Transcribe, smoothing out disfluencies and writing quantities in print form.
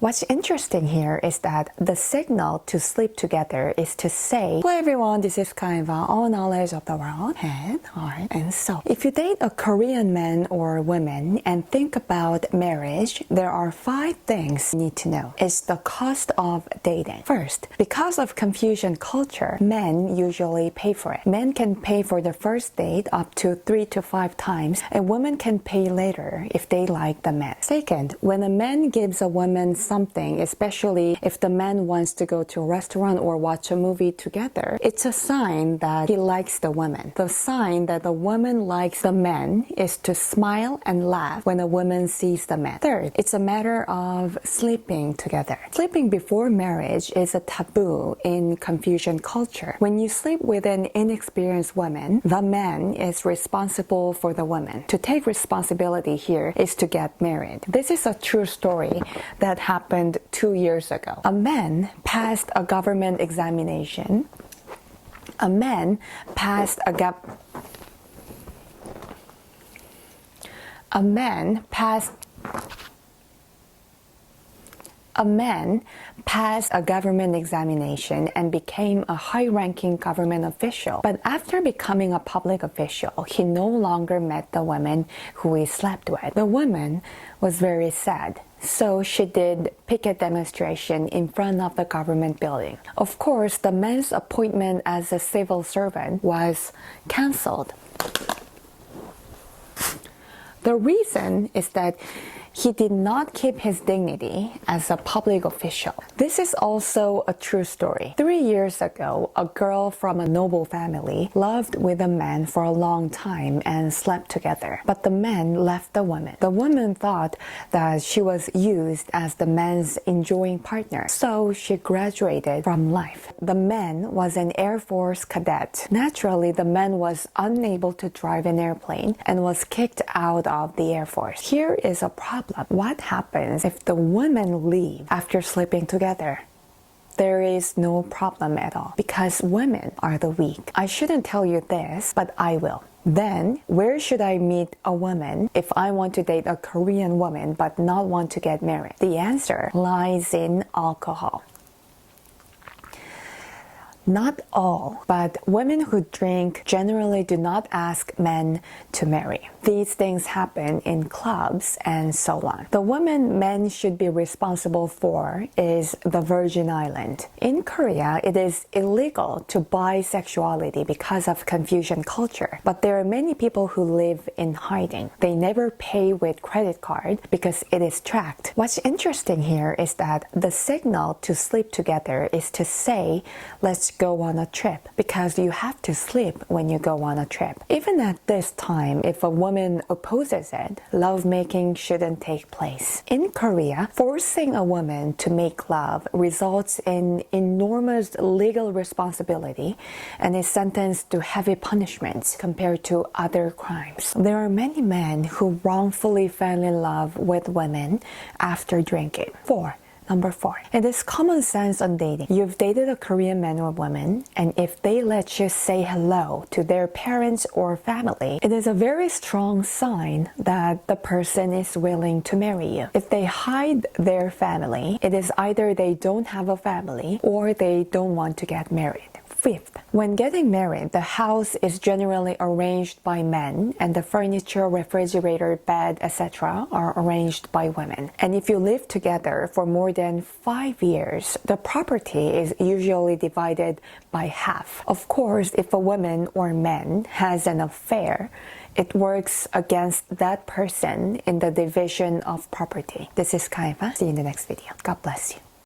What's interesting here is that the signal to sleep together is to say, hello everyone, this is KAHEVA, all knowledge of the world, head, heart, and soul. If you date a Korean man or woman and think about marriage, there are 5 things you need to know. It's the cost of dating. First, because of confusion culture, men usually pay for it. Men can pay for the first date up to 3 to 5 times, and women can pay later if they like the man. Second, when a man gives a woman something, especially if the man wants to go to a restaurant or watch a movie together, it's a sign that he likes the woman. The sign that the woman likes the man is to smile and laugh when a woman sees the man. Third, it's a matter of sleeping together. Sleeping before marriage is a taboo in Confucian culture. When you sleep with an inexperienced woman, the man is responsible for the woman. To take responsibility here is to get married. This is a true story that happened 2 years ago. A man passed a government examination. A man passed a government examination and became a high-ranking government official. But after becoming a public official, he no longer met the woman who he slept with. The woman was very sad, so she did picket demonstration in front of the government building. Of course, the man's appointment as a civil servant was cancelled. The reason is that he did not keep his dignity as a public official. This is also a true story. 3 years ago, a girl from a noble family loved with a man for a long time and slept together. But the man left the woman. The woman thought that she was used as the man's enjoying partner, so she graduated from life. The man was an Air Force cadet. Naturally, the man was unable to drive an airplane and was kicked out of the Air Force. Here is a problem. What happens if the women leave after sleeping together? There is no problem at all because women are the weak. I shouldn't tell you this, but I will. Then, where should I meet a woman if I want to date a Korean woman but not want to get married? The answer lies in alcohol. Not all, but women who drink generally do not ask men to marry. These things happen in clubs and so on. The woman men should be responsible for is the Virgin Island. In Korea, it is illegal to buy sexuality because of Confucian culture, but there are many people who live in hiding. They never pay with credit card because it is tracked. What's interesting here is that the signal to sleep together is to say, let's go on a trip, because you have to sleep when you go on a trip. Even at this time, if a woman opposes it, lovemaking shouldn't take place. In Korea, forcing a woman to make love results in enormous legal responsibility and is sentenced to heavy punishments compared to other crimes. There are many men who wrongfully fell in love with women after drinking. Number 4. It is common sense on dating. You've dated a Korean man or woman, and if they let you say hello to their parents or family, it is a very strong sign that the person is willing to marry you. If they hide their family, it is either they don't have a family or they don't want to get married. 5th, when getting married, the house is generally arranged by men and the furniture, refrigerator, bed, etc. are arranged by women. And if you live together for more than 5 years, the property is usually divided by half. Of course, if a woman or man has an affair, it works against that person in the division of property. This is KAHEVA. See you in the next video. God bless you.